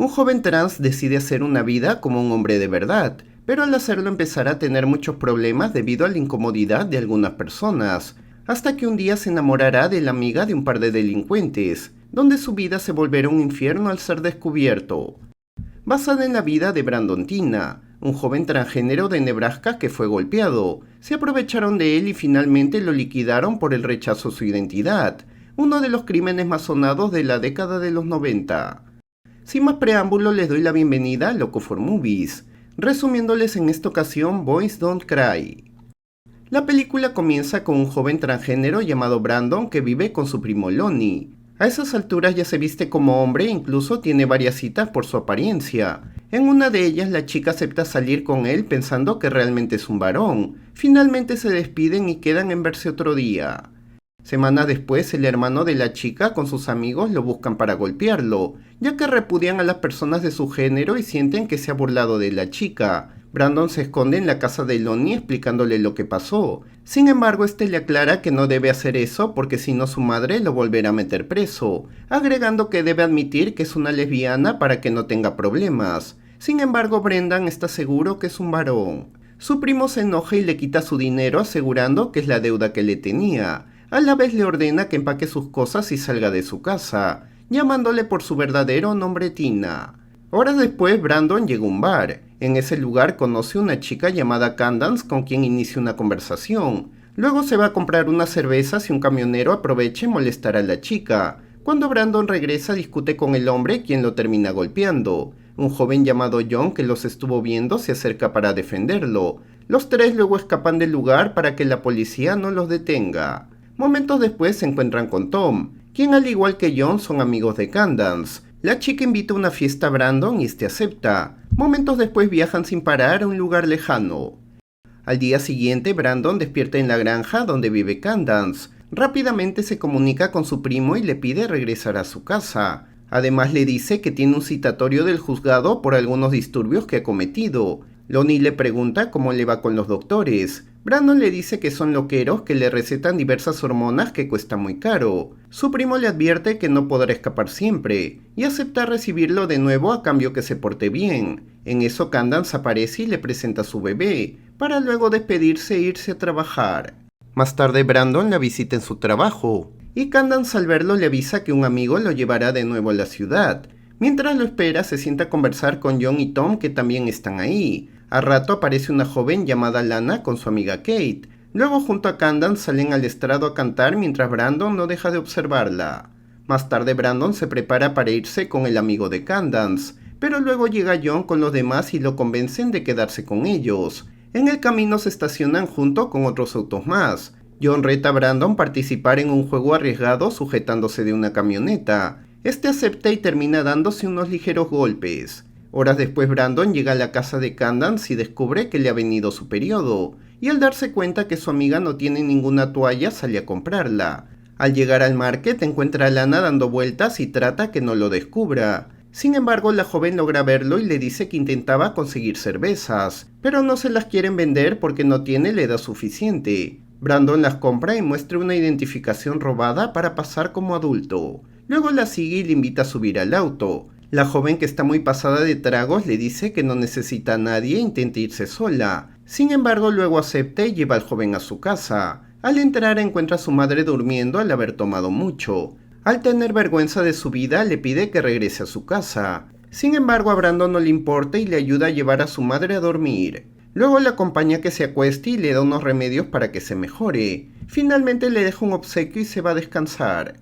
Un joven trans decide hacer una vida como un hombre de verdad, pero al hacerlo empezará a tener muchos problemas debido a la incomodidad de algunas personas, hasta que un día se enamorará de la amiga de un par de delincuentes, donde su vida se volverá un infierno al ser descubierto. Basada en la vida de Brandon Tina, un joven transgénero de Nebraska que fue golpeado. Se aprovecharon de él y finalmente lo liquidaron por el rechazo a su identidad, uno de los crímenes más sonados de la década de los 90. Sin más preámbulo, les doy la bienvenida a Loco for Movies, resumiéndoles en esta ocasión Boys Don't Cry. La película comienza con un joven transgénero llamado Brandon que vive con su primo Lonnie. A esas alturas ya se viste como hombre e incluso tiene varias citas por su apariencia. En una de ellas la chica acepta salir con él pensando que realmente es un varón. Finalmente se despiden y quedan en verse otro día. Semanas después, el hermano de la chica con sus amigos lo buscan para golpearlo, ya que repudian a las personas de su género y sienten que se ha burlado de la chica. Brandon se esconde en la casa de Lonnie explicándole lo que pasó. Sin embargo, este le aclara que no debe hacer eso porque si no su madre lo volverá a meter preso, agregando que debe admitir que es una lesbiana para que no tenga problemas. Sin embargo, Brendan está seguro que es un varón. Su primo se enoja y le quita su dinero asegurando que es la deuda que le tenía. A la vez le ordena que empaque sus cosas y salga de su casa, llamándole por su verdadero nombre Tina. Horas después, Brandon llega a un bar. En ese lugar conoce a una chica llamada Candace con quien inicia una conversación. Luego se va a comprar unas cervezas y un camionero aprovecha y molestar a la chica. Cuando Brandon regresa discute con el hombre quien lo termina golpeando. Un joven llamado John que los estuvo viendo se acerca para defenderlo. Los tres luego escapan del lugar para que la policía no los detenga. Momentos después se encuentran con Tom, quien al igual que John son amigos de Candace. La chica invita a una fiesta a Brandon y este acepta. Momentos después viajan sin parar a un lugar lejano. Al día siguiente, Brandon despierta en la granja donde vive Candace. Rápidamente se comunica con su primo y le pide regresar a su casa. Además le dice que tiene un citatorio del juzgado por algunos disturbios que ha cometido. Lonnie le pregunta cómo le va con los doctores. Brandon le dice que son loqueros que le recetan diversas hormonas que cuestan muy caro. Su primo le advierte que no podrá escapar siempre, y acepta recibirlo de nuevo a cambio que se porte bien. En eso Candace aparece y le presenta a su bebé, para luego despedirse e irse a trabajar. Más tarde Brandon la visita en su trabajo, y Candace al verlo le avisa que un amigo lo llevará de nuevo a la ciudad. Mientras lo espera, se sienta a conversar con John y Tom que también están ahí. A rato aparece una joven llamada Lana con su amiga Kate. Luego junto a Candace salen al estrado a cantar mientras Brandon no deja de observarla. Más tarde Brandon se prepara para irse con el amigo de Candace, pero luego llega John con los demás y lo convencen de quedarse con ellos. En el camino se estacionan junto con otros autos más. John reta a Brandon participar en un juego arriesgado sujetándose de una camioneta. Este acepta y termina dándose unos ligeros golpes. Horas después Brandon llega a la casa de Candace y descubre que le ha venido su periodo, y al darse cuenta que su amiga no tiene ninguna toalla sale a comprarla. Al llegar al market encuentra a Lana dando vueltas y trata que no lo descubra. Sin embargo, la joven logra verlo y le dice que intentaba conseguir cervezas, pero no se las quieren vender porque no tiene la edad suficiente. Brandon las compra y muestra una identificación robada para pasar como adulto. Luego la sigue y le invita a subir al auto. La joven, que está muy pasada de tragos, le dice que no necesita a nadie e intenta irse sola. Sin embargo, luego acepta y lleva al joven a su casa. Al entrar encuentra a su madre durmiendo al haber tomado mucho. Al tener vergüenza de su vida, le pide que regrese a su casa. Sin embargo, a Brandon no le importa y le ayuda a llevar a su madre a dormir. Luego le acompaña a que se acueste y le da unos remedios para que se mejore. Finalmente le deja un obsequio y se va a descansar.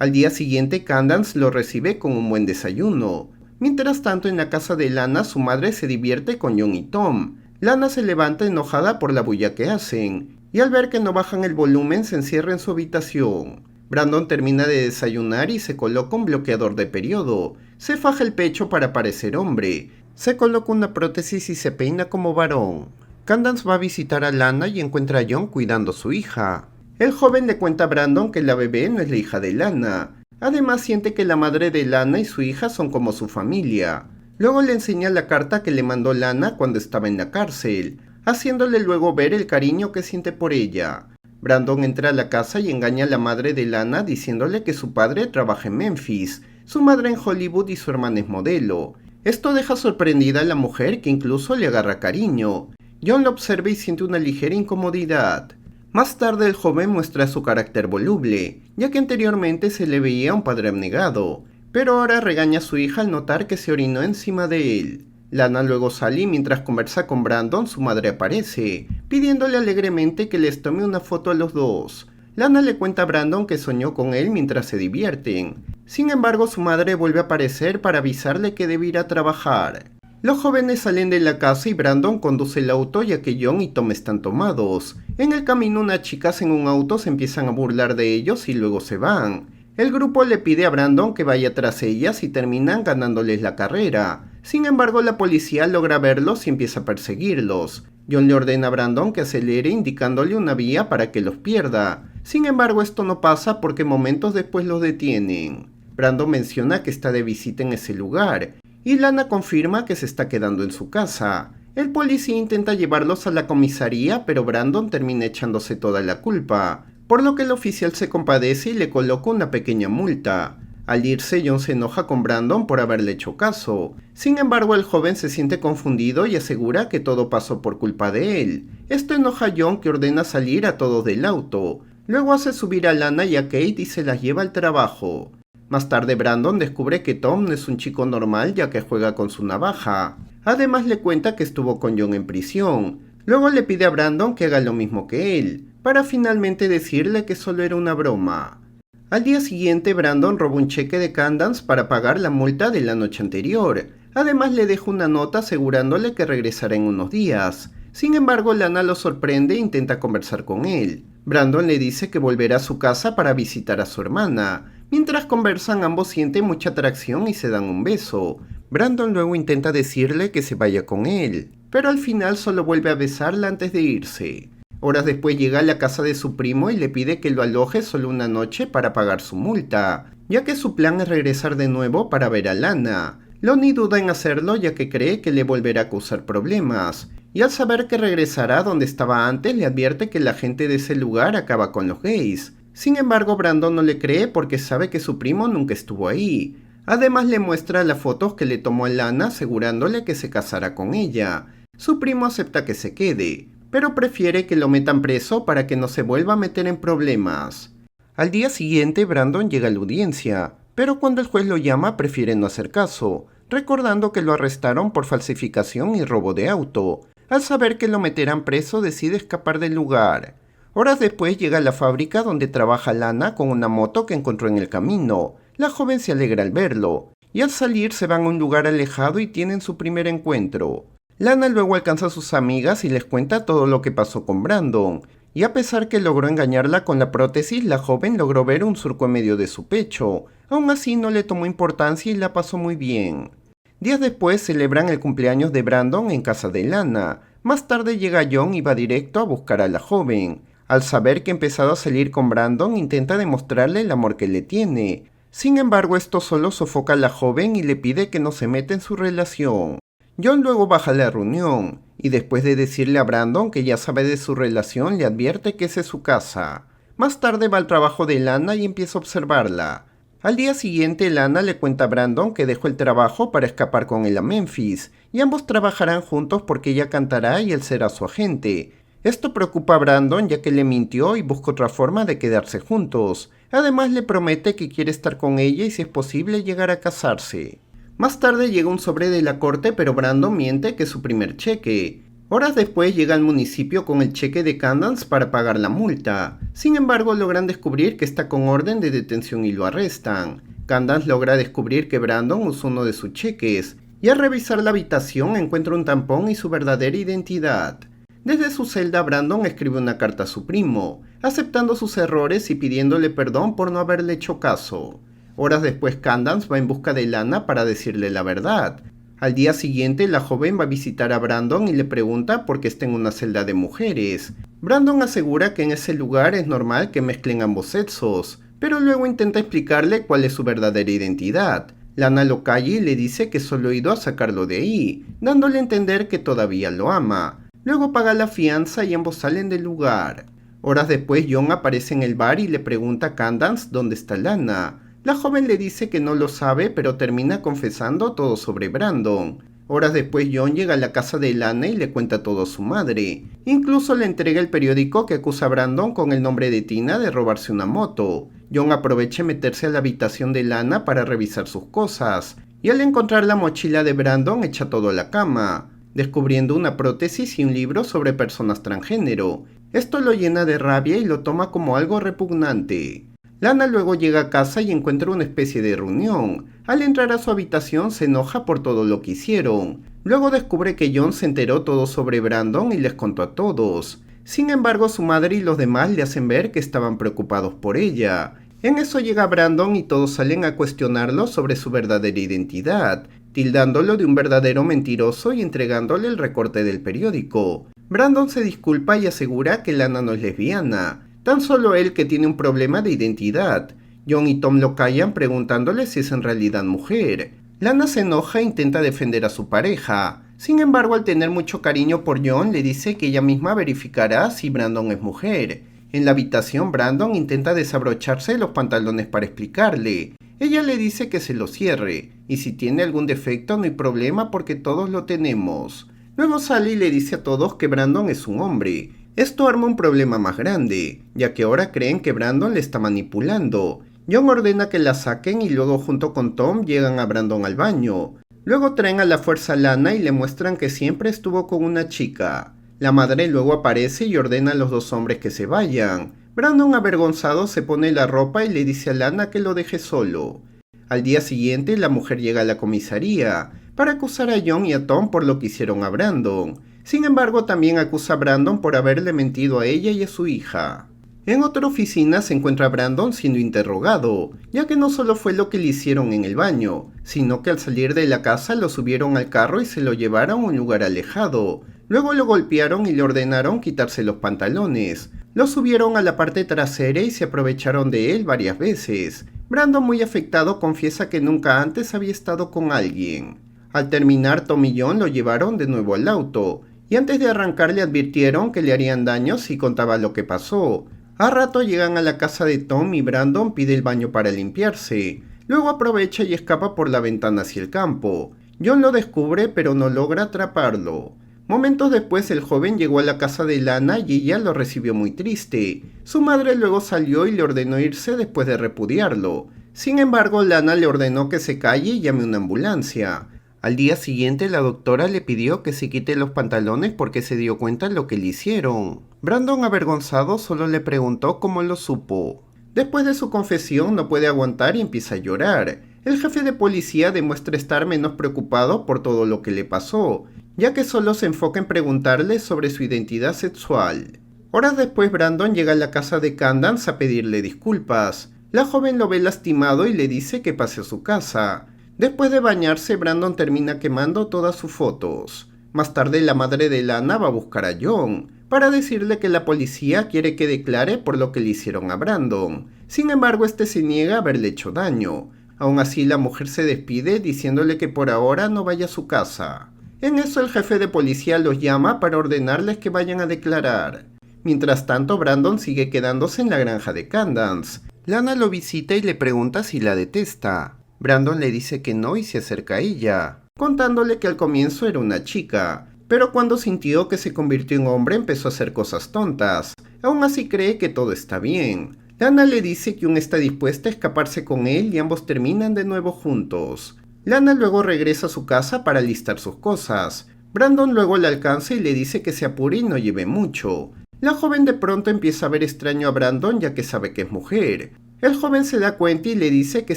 Al día siguiente, Candace lo recibe con un buen desayuno. Mientras tanto, en la casa de Lana, su madre se divierte con John y Tom. Lana se levanta enojada por la bulla que hacen, y al ver que no bajan el volumen, se encierra en su habitación. Brandon termina de desayunar y se coloca un bloqueador de periodo. Se faja el pecho para parecer hombre. Se coloca una prótesis y se peina como varón. Candace va a visitar a Lana y encuentra a John cuidando a su hija. El joven le cuenta a Brandon que la bebé no es la hija de Lana. Además siente que la madre de Lana y su hija son como su familia. Luego le enseña la carta que le mandó Lana cuando estaba en la cárcel, haciéndole luego ver el cariño que siente por ella. Brandon entra a la casa y engaña a la madre de Lana diciéndole que su padre trabaja en Memphis. Su madre en Hollywood y su hermana es modelo. Esto deja sorprendida a la mujer, que incluso le agarra cariño. John lo observa y siente una ligera incomodidad. Más tarde el joven muestra su carácter voluble, ya que anteriormente se le veía un padre abnegado, pero ahora regaña a su hija al notar que se orinó encima de él. Lana luego sale y mientras conversa con Brandon, su madre aparece, pidiéndole alegremente que les tome una foto a los dos. Lana le cuenta a Brandon que soñó con él mientras se divierten. Sin embargo, su madre vuelve a aparecer para avisarle que debe ir a trabajar. Los jóvenes salen de la casa y Brandon conduce el auto ya que John y Tom están tomados. En el camino unas chicas en un auto se empiezan a burlar de ellos y luego se van. El grupo le pide a Brandon que vaya tras ellas y terminan ganándoles la carrera. Sin embargo, la policía logra verlos y empieza a perseguirlos. John le ordena a Brandon que acelere indicándole una vía para que los pierda. Sin embargo, esto no pasa porque momentos después los detienen. Brandon menciona que está de visita en ese lugar y Lana confirma que se está quedando en su casa. El policía intenta llevarlos a la comisaría, pero Brandon termina echándose toda la culpa, por lo que el oficial se compadece y le coloca una pequeña multa. Al irse, John se enoja con Brandon por haberle hecho caso. Sin embargo, el joven se siente confundido y asegura que todo pasó por culpa de él. Esto enoja a John, que ordena salir a todos del auto. Luego hace subir a Lana y a Kate y se las lleva al trabajo. Más tarde Brandon descubre que Tom no es un chico normal ya que juega con su navaja. Además le cuenta que estuvo con John en prisión. Luego le pide a Brandon que haga lo mismo que él, para finalmente decirle que solo era una broma. Al día siguiente Brandon roba un cheque de Candance para pagar la multa de la noche anterior. Además le deja una nota asegurándole que regresará en unos días. Sin embargo, Lana lo sorprende e intenta conversar con él. Brandon le dice que volverá a su casa para visitar a su hermana. Mientras conversan, ambos sienten mucha atracción y se dan un beso. Brandon luego intenta decirle que se vaya con él, pero al final solo vuelve a besarla antes de irse. Horas después llega a la casa de su primo y le pide que lo aloje solo una noche para pagar su multa, ya que su plan es regresar de nuevo para ver a Lana. Lonnie duda en hacerlo ya que cree que le volverá a causar problemas, y al saber que regresará donde estaba antes le advierte que la gente de ese lugar acaba con los gays. Sin embargo, Brandon no le cree porque sabe que su primo nunca estuvo ahí. Además le muestra las fotos que le tomó a Lana asegurándole que se casará con ella. Su primo acepta que se quede, pero prefiere que lo metan preso para que no se vuelva a meter en problemas. Al día siguiente Brandon llega a la audiencia, pero cuando el juez lo llama prefiere no hacer caso, recordando que lo arrestaron por falsificación y robo de auto. Al saber que lo meterán preso decide escapar del lugar. Horas después llega a la fábrica donde trabaja Lana con una moto que encontró en el camino. La joven se alegra al verlo, y al salir se van a un lugar alejado y tienen su primer encuentro. Lana luego alcanza a sus amigas y les cuenta todo lo que pasó con Brandon, y a pesar que logró engañarla con la prótesis, la joven logró ver un surco en medio de su pecho. Aún así no le tomó importancia y la pasó muy bien. Días después celebran el cumpleaños de Brandon en casa de Lana. Más tarde llega John y va directo a buscar a la joven. Al saber que ha empezado a salir con Brandon, intenta demostrarle el amor que le tiene. Sin embargo, esto solo sofoca a la joven y le pide que no se meta en su relación. John luego baja a la reunión, y después de decirle a Brandon que ya sabe de su relación, le advierte que esa es su casa. Más tarde va al trabajo de Lana y empieza a observarla. Al día siguiente, Lana le cuenta a Brandon que dejó el trabajo para escapar con él a Memphis, y ambos trabajarán juntos porque ella cantará y él será su agente. Esto preocupa a Brandon ya que le mintió y busca otra forma de quedarse juntos. Además le promete que quiere estar con ella y si es posible llegar a casarse. Más tarde llega un sobre de la corte, pero Brandon miente que es su primer cheque. Horas después llega al municipio con el cheque de Candance para pagar la multa. Sin embargo, logran descubrir que está con orden de detención y lo arrestan. Candance logra descubrir que Brandon usó uno de sus cheques, y al revisar la habitación encuentra un tampón y su verdadera identidad. Desde su celda, Brandon escribe una carta a su primo, aceptando sus errores y pidiéndole perdón por no haberle hecho caso. Horas después, Candance va en busca de Lana para decirle la verdad. Al día siguiente, la joven va a visitar a Brandon y le pregunta por qué está en una celda de mujeres. Brandon asegura que en ese lugar es normal que mezclen ambos sexos, pero luego intenta explicarle cuál es su verdadera identidad. Lana lo calla y le dice que solo ha ido a sacarlo de ahí, dándole a entender que todavía lo ama. Luego paga la fianza y ambos salen del lugar. Horas después, John aparece en el bar y le pregunta a Candance dónde está Lana. La joven le dice que no lo sabe, pero termina confesando todo sobre Brandon. Horas después John llega a la casa de Lana y le cuenta todo a su madre. Incluso le entrega el periódico que acusa a Brandon con el nombre de Tina de robarse una moto. John aprovecha meterse a la habitación de Lana para revisar sus cosas, y al encontrar la mochila de Brandon echa todo a la cama, descubriendo una prótesis y un libro sobre personas transgénero. Esto lo llena de rabia y lo toma como algo repugnante. Lana luego llega a casa y encuentra una especie de reunión. Al entrar a su habitación se enoja por todo lo que hicieron. Luego descubre que John se enteró todo sobre Brandon y les contó a todos. Sin embargo, su madre y los demás le hacen ver que estaban preocupados por ella. En eso llega Brandon y todos salen a cuestionarlo sobre su verdadera identidad, tildándolo de un verdadero mentiroso y entregándole el recorte del periódico. Brandon se disculpa y asegura que Lana no es lesbiana, tan solo él que tiene un problema de identidad. John y Tom lo callan preguntándole si es en realidad mujer. Lana se enoja e intenta defender a su pareja. Sin embargo, al tener mucho cariño por John, le dice que ella misma verificará si Brandon es mujer. En la habitación, Brandon intenta desabrocharse los pantalones para explicarle. Ella le dice que se los cierre, y si tiene algún defecto no hay problema porque todos lo tenemos. Luego sale y le dice a todos que Brandon es un hombre. Esto arma un problema más grande, ya que ahora creen que Brandon le está manipulando. John ordena que la saquen y luego junto con Tom llegan a Brandon al baño. Luego traen a la fuerza a Lana y le muestran que siempre estuvo con una chica. La madre luego aparece y ordena a los dos hombres que se vayan. Brandon, avergonzado, se pone la ropa y le dice a Lana que lo deje solo. Al día siguiente, la mujer llega a la comisaría para acusar a John y a Tom por lo que hicieron a Brandon. Sin embargo, también acusa a Brandon por haberle mentido a ella y a su hija. En otra oficina se encuentra a Brandon siendo interrogado, ya que no solo fue lo que le hicieron en el baño, sino que al salir de la casa lo subieron al carro y se lo llevaron a un lugar alejado. Luego lo golpearon y le ordenaron quitarse los pantalones. Lo subieron a la parte trasera y se aprovecharon de él varias veces. Brandon, muy afectado, confiesa que nunca antes había estado con alguien. Al terminar, Tom y John lo llevaron de nuevo al auto, y antes de arrancar le advirtieron que le harían daño si contaba lo que pasó. A rato llegan a la casa de Tom y Brandon pide el baño para limpiarse. Luego aprovecha y escapa por la ventana hacia el campo. John lo descubre pero no logra atraparlo. Momentos después el joven llegó a la casa de Lana y ella lo recibió muy triste. Su madre luego salió y le ordenó irse después de repudiarlo. Sin embargo, Lana le ordenó que se calle y llame una ambulancia. Al día siguiente la doctora le pidió que se quite los pantalones porque se dio cuenta de lo que le hicieron. Brandon, avergonzado, solo le preguntó cómo lo supo. Después de su confesión no puede aguantar y empieza a llorar. El jefe de policía demuestra estar menos preocupado por todo lo que le pasó, ya que solo se enfoca en preguntarle sobre su identidad sexual. Horas después Brandon llega a la casa de Candace a pedirle disculpas. La joven lo ve lastimado y le dice que pase a su casa. Después de bañarse, Brandon termina quemando todas sus fotos. Más tarde la madre de Lana va a buscar a John para decirle que la policía quiere que declare por lo que le hicieron a Brandon. Sin embargo, este se niega a haberle hecho daño. Aún así, la mujer se despide diciéndole que por ahora no vaya a su casa. En eso el jefe de policía los llama para ordenarles que vayan a declarar. Mientras tanto, Brandon sigue quedándose en la granja de Candace. Lana lo visita y le pregunta si la detesta. Brandon le dice que no y se acerca a ella, contándole que al comienzo era una chica, pero cuando sintió que se convirtió en hombre empezó a hacer cosas tontas. Aún así cree que todo está bien. Lana le dice que aún está dispuesta a escaparse con él y ambos terminan de nuevo juntos. Lana luego regresa a su casa para alistar sus cosas. Brandon luego la alcanza y le dice que se apure y no lleve mucho. La joven de pronto empieza a ver extraño a Brandon ya que sabe que es mujer. El joven se da cuenta y le dice que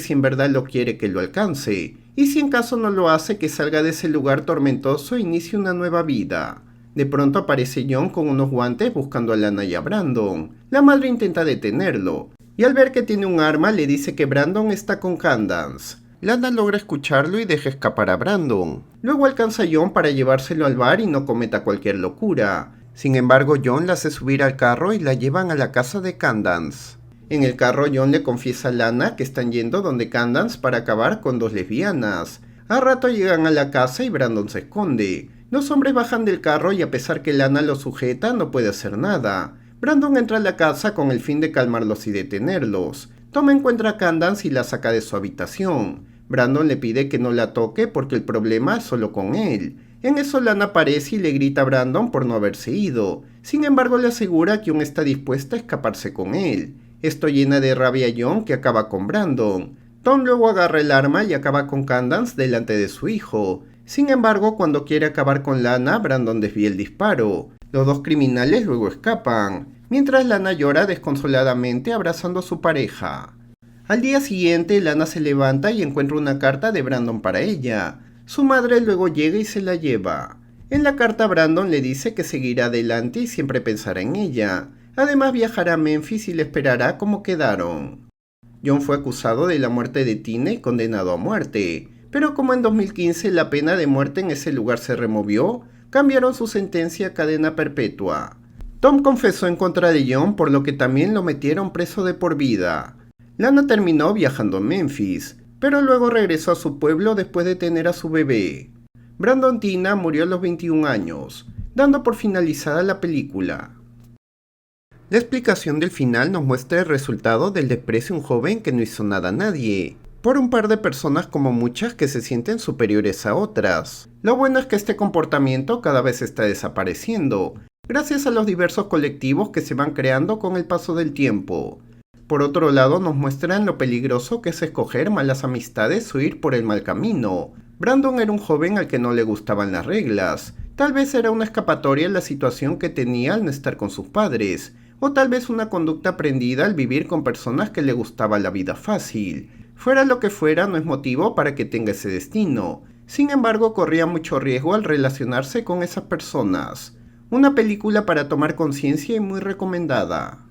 si en verdad lo quiere que lo alcance, y si en caso no lo hace que salga de ese lugar tormentoso e inicie una nueva vida. De pronto aparece John con unos guantes buscando a Lana y a Brandon. La madre intenta detenerlo, y al ver que tiene un arma le dice que Brandon está con Candace. Lana logra escucharlo y deja escapar a Brandon. Luego alcanza a John para llevárselo al bar y no cometa cualquier locura. Sin embargo, John la hace subir al carro y la llevan a la casa de Candace. En el carro, John le confiesa a Lana que están yendo donde Candace para acabar con dos lesbianas. A rato llegan a la casa y Brandon se esconde. Los hombres bajan del carro y a pesar que Lana lo sujeta, no puede hacer nada. Brandon entra a la casa con el fin de calmarlos y detenerlos. Tom encuentra a Candace y la saca de su habitación. Brandon le pide que no la toque porque el problema es solo con él. En eso Lana aparece y le grita a Brandon por no haberse ido. Sin embargo, le asegura que aún está dispuesta a escaparse con él. Esto llena de rabia a John, que acaba con Brandon. Tom luego agarra el arma y acaba con Candace delante de su hijo. Sin embargo, cuando quiere acabar con Lana, Brandon desvía el disparo. Los dos criminales luego escapan, mientras Lana llora desconsoladamente abrazando a su pareja. Al día siguiente, Lana se levanta y encuentra una carta de Brandon para ella. Su madre luego llega y se la lleva. En la carta, Brandon le dice que seguirá adelante y siempre pensará en ella. Además, viajará a Memphis y le esperará como quedaron. John fue acusado de la muerte de Tina y condenado a muerte, pero como en 2015 la pena de muerte en ese lugar se removió, cambiaron su sentencia a cadena perpetua. Tom confesó en contra de John, por lo que también lo metieron preso de por vida. Lana terminó viajando a Memphis, pero luego regresó a su pueblo después de tener a su bebé. Brandon Tina murió a los 21 años, dando por finalizada la película. La explicación del final nos muestra el resultado del desprecio de un joven que no hizo nada a nadie, por un par de personas como muchas que se sienten superiores a otras. Lo bueno es que este comportamiento cada vez está desapareciendo, gracias a los diversos colectivos que se van creando con el paso del tiempo. Por otro lado, nos muestran lo peligroso que es escoger malas amistades o ir por el mal camino. Brandon era un joven al que no le gustaban las reglas. Tal vez era una escapatoria en la situación que tenía al no estar con sus padres, o tal vez una conducta aprendida al vivir con personas que le gustaba la vida fácil. Fuera lo que fuera, no es motivo para que tenga ese destino. Sin embargo, corría mucho riesgo al relacionarse con esas personas. Una película para tomar conciencia y muy recomendada.